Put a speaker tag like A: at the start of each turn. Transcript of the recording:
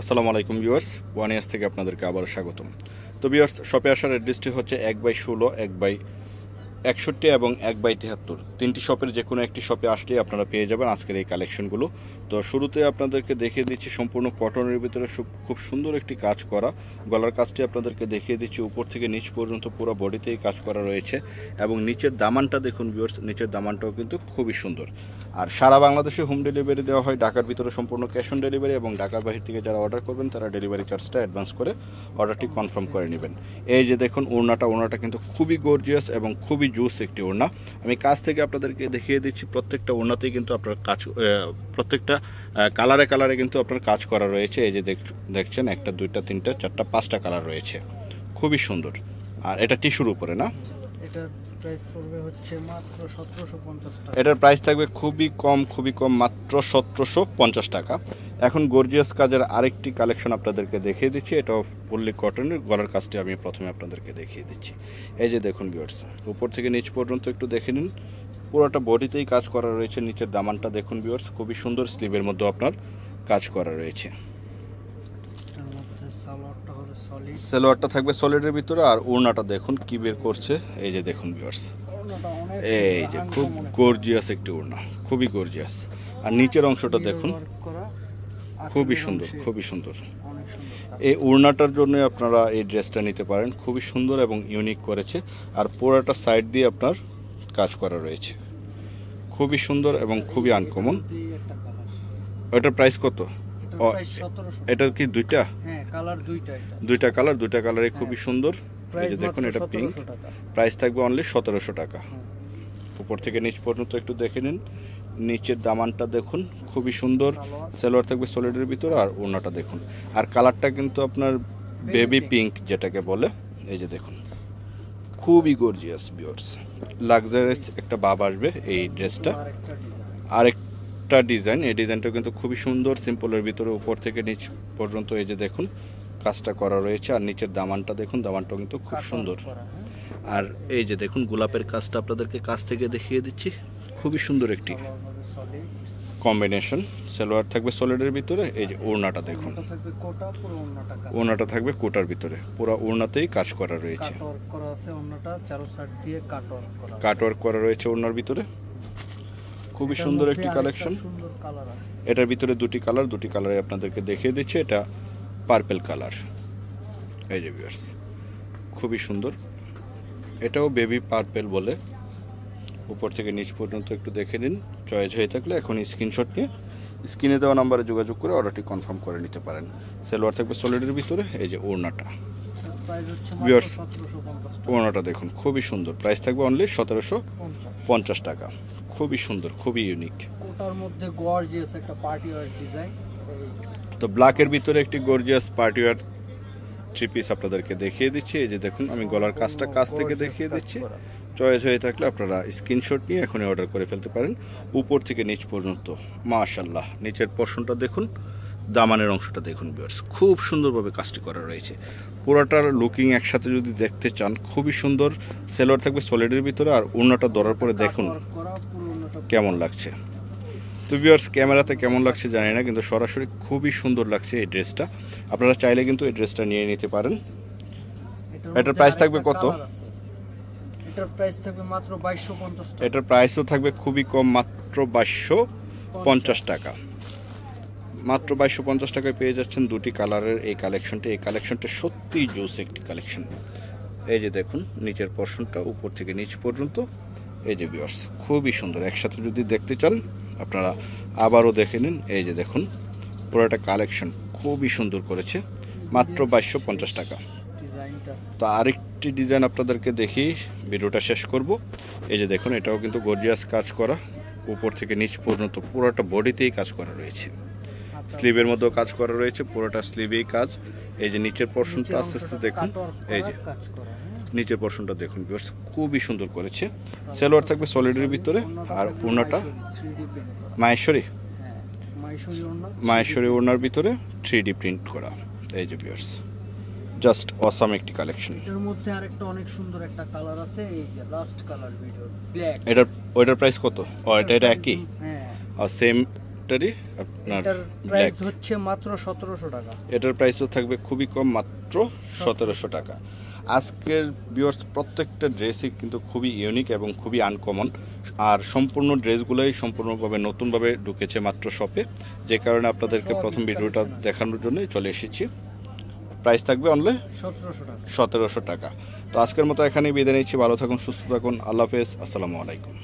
A: আসসালামু আলাইকুম viewers, one years থেকে আপনাদেরকে আবারও স্বাগতম। তো ভিউয়ার্স, শপে আসার অ্যাড্রেসটি হচ্ছে 1/16, 1/61 এবং 1/73। তিনটি শপের যে কোনো একটি শপে আসলেই আপনারা পেয়ে যাবেন আজকের এই কালেকশনগুলো। তো শুরুতে আপনাদেরকে দেখিয়ে দিচ্ছি সম্পূর্ণ কটনের ভিতরে খুব সুন্দর একটি কাজ করা গলার কাজটি আপনাদেরকে দেখিয়ে দিচ্ছি। উপর থেকে নিচ পর্যন্ত পুরো বডিতেই কাজ করা রয়েছে এবং নিচের দামানটা দেখুন ভিউয়ার্স, নিচের দামানটাও কিন্তু খুবই সুন্দর। আর সারা বাংলাদেশে হোম ডেলিভারি দেওয়া হয়। ঢাকার ভিতরে সম্পূর্ণ ক্যাশ অন ডেলিভারি এবং ঢাকার বাহির থেকে যারা অর্ডার করবেন তারা ডেলিভারি চার্জটা অ্যাডভান্স করে অর্ডারটি কনফার্ম করে নেবেন। এই যে দেখুন ওড়নাটা কিন্তু খুবই গর্জিয়াস এবং খুবই জুস একটি ওড়না। আমি কাছ থেকে আপনাদেরকে দেখিয়ে দিচ্ছি। প্রত্যেকটা ওড়নাতেই কিন্তু আপনার কাজ, প্রত্যেকটা কালারে কিন্তু আপনার কাজ করা রয়েছে। এই যে দেখছেন 1, 2, 3, 4, 5টা কালার রয়েছে, খুবই সুন্দর। আর এটা টিস্যুর উপরে না,
B: এটার প্রাইস পড়বে হচ্ছে মাত্র 1750 টাকা।
A: এটার প্রাইস থাকবে খুবই কম মাত্র 1750 টাকা। এখন গর্জিয়াস কাজের আরেকটি কালেকশন আপনাদেরকে দেখিয়ে দিচ্ছি। এটাও ফুললি কটনের গলার কাজটি আমি প্রথমে আপনাদেরকে দেখিয়ে দিচ্ছি। এই যে দেখুন ভিউয়ার্স, উপর থেকে নিচ পর্যন্ত একটু দেখে নিন, পুরোটা বডিতেই কাজ করা রয়েছে। নিচের দামানটা দেখুন ভিউয়ার্স, খুবই সুন্দর। স্লিভের মধ্যে আপনার কাজ করা রয়েছে। সালোয়ারটা থাকবে সলিডের ভিতরে। আর ওড়নাটা দেখুন কি বের করছে। এই যে দেখুন ভিউয়ার্স, এই যে খুব গর্জিয়াস একটি ওড়না, খুবই গর্জিয়াস। আর নিচের অংশটা দেখুন, খুবই সুন্দর। এই ওড়নাটার জন্য আপনারা এই ড্রেসটা নিতে পারেন। খুবই সুন্দর এবং ইউনিক করেছে। আর পুরোটা সাইড দিয়ে আপনার কাজ করা রয়েছে, খুবই সুন্দর এবং খুবই আনকমন। ওটার প্রাইস কত? এটা কি দুইটা?
B: হ্যাঁ, কালার
A: দুইটা কালারে খুবই সুন্দর। এই যে দেখুন, এটা পিঙ্ক। প্রাইস থাকবে অনলি 1700 টাকা। উপর থেকে নিচ পর্যন্ত একটু দেখে নিন। নিচের দামানটা দেখুন, খুবই সুন্দর। সালোয়ার থাকবে সলিডের ভিতরে। আর ওড়নাটা দেখুন, আর কালারটা কিন্তু আপনার বেবি পিঙ্ক যেটাকে বলে। এই যে দেখুন, খুবই গর্জিয়াস ভিউয়ার্স, লাক্সারিয়াস একটা ভাব আসবে এই ড্রেসটা। আরেকটা ডিজাইন, এই ডিজাইনটা কিন্তু খুবই সুন্দর, সিম্পলের ভিতরে উপর থেকে নিচ পর্যন্ত এই যে দেখুন কাজটা করা রয়েছে। আর নিচের দামানটা দেখুন, দামানটাও কিন্তু খুব সুন্দর। আর এই যে দেখুন গোলাপের কাজটা আপনাদেরকে কাছ থেকে দেখিয়ে দিচ্ছি, খুবই সুন্দর একটি কম্বিনেশন। সালোয়ার থাকবে সলিডের ভিতরে। এই যে ওড়নাটা দেখুন, ওড়নাটা থাকবে কোটার ভিতরে। পুরো ওড়নাতেই কাজ করা রয়েছে, কাটওয়ার্ক করা রয়েছে ওড়নার ভিতরে। খুবই সুন্দর একটি কালেকশন। এটার ভিতরে দুটি কালারে আপনাদেরকে দেখিয়ে দিচ্ছি। এটা পার্পল কালার। এই যে ভিউয়ার্স, খুবই সুন্দর। এটাও বেবি পার্পল বলে। উপর থেকে নিচ পর্যন্ত একটু দেখে নিন। চয়েস হয়ে থাকলে এখন স্ক্রিনশট নিয়ে স্ক্রিনে দেওয়া নাম্বারে যোগাযোগ করে অর্ডারটি কনফার্ম করে নিতে পারেন। সালোয়ার থাকবে সলিডের ভিতরে। এই যে ওড়নাটা ভিউয়ার্স, ওড়নাটা দেখুন, খুবই সুন্দর। প্রাইস থাকবে অনলি 1750 টাকা। খুবই সুন্দর, খুবই ইউনিক।
B: কোটার মধ্যে গর্জিয়াস একটা পার্টি ওয়্যার ডিজাইন।
A: তো ব্ল্যাকের ভিতরে একটি gorgeous party wear three piece আপনাদেরকে দেখিয়ে দিচ্ছি। এই যে দেখুন, আমি গলার কাজটা কাছ থেকে দেখিয়ে দিচ্ছি। চয়েস হয়ে থাকলে আপনারা স্ক্রিনশট নিয়ে এখনই অর্ডার করে ফেলতে পারেন। উপর থেকে নিচ পর্যন্ত মাশাআল্লাহ। নিচের পোরশনটা দেখুন, দামানের অংশটা দেখুন ভিউয়ার্স, খুব সুন্দরভাবে কাজটি করা রয়েছে। পুরোটার লুকিং একসাথে যদি দেখতে চান, খুবই সুন্দর। সালোয়ার থাকবে সলিডের ভিতরে। আর ওড়নাটা ধরার পরে দেখুন কেমন লাগছে। তো ভিউয়ার্স, ক্যামেরাতে কেমন লাগছে জানি না, কিন্তু সরাসরি খুবই সুন্দর লাগছে এই ড্রেসটা। আপনারা চাইলে কিন্তু এই ড্রেসটা নিয়ে নিতে পারেন। এটার প্রাইস থাকবে কত?
B: এটার প্রাইস থাকবে মাত্র 2250 টাকা।
A: এটার প্রাইসও থাকবে খুবই কম, মাত্র 2250 টাকা। মাত্র 2250 টাকায় পেয়ে যাচ্ছেন দুটি কালারের এই কালেকশনটি। এই কালেকশনটা সত্যিই জোস একটি কালেকশন। এই যে দেখুন নিচের পোরশনটা উপর থেকে নিচ পর্যন্ত। এই যে ভিউয়ার্স, খুবই সুন্দর। একসাথে যদি দেখতে চান আপনারা আবারও দেখে নিন। এই যে দেখুন, পুরোটা কালেকশন খুবই সুন্দর করেছে, মাত্র 2250 টাকা। তো আরেকটি ডিজাইন আপনাদেরকে দেখি ভিডিওটা শেষ করব। এই যে দেখুন, এটাও কিন্তু গর্জিয়াস কাজ করা। উপর থেকে নিচ পর্যন্ত পুরোটা বডিতেই কাজ করা রয়েছে। স্লিভের মধ্যেও কাজ করা রয়েছে, পুরোটা স্লিভেই কাজ। এই যে নিচের পোরশনটা আস্তে আস্তে দেখুন। এই যে নিচের পোরশনটা দেখুন ভিউয়ার্স, খুবই সুন্দর করেছে। সালোয়ার থাকবে সলিডের ভিতরে। আর ওড়নাটা মাহেশ্বরী ওড়নার ভিতরে 3D প্রিন্ট করা। এই যে ভিউয়ার্স, জাস্ট অসাম একটি কালেকশন।
B: এর মধ্যে আরেকটা অনেক সুন্দর একটা কালার আছে, এই যে লাস্ট কালার ভিডিও ব্ল্যাক।
A: ওইটার প্রাইস কত? এটা একই?
B: হ্যাঁ,
A: আর সেম পরেরটারই আপনার
B: এটার
A: ব্ল্যাক,
B: প্রাইস হচ্ছে মাত্র 1700 টাকা।
A: এটার প্রাইসও থাকবে খুবই কম, মাত্র 1700 টাকা। আজকের ভিউয়ার্স প্রত্যেকটা ড্রেসই কিন্তু খুবই ইউনিক এবং খুবই আনকমন, আর সম্পূর্ণ ড্রেসগুলোই সম্পূর্ণভাবে নতুনভাবে ঢুকেছে মাত্র শপে, যে কারণে আপনাদেরকে
B: সবই
A: প্রথম ভিডিওটা
B: collection আছে।
A: দেখানোর জন্যই চলে এসেছি। প্রাইস থাকবে অনলি
B: 1700 টাকা।
A: 1700 টাকা। তো আজকের মতো এখানেই বিদায় নিচ্ছি। ভালো থাকুন, সুস্থ থাকুন, আল্লাহ হাফেজ, আসসালামু আলাইকুম।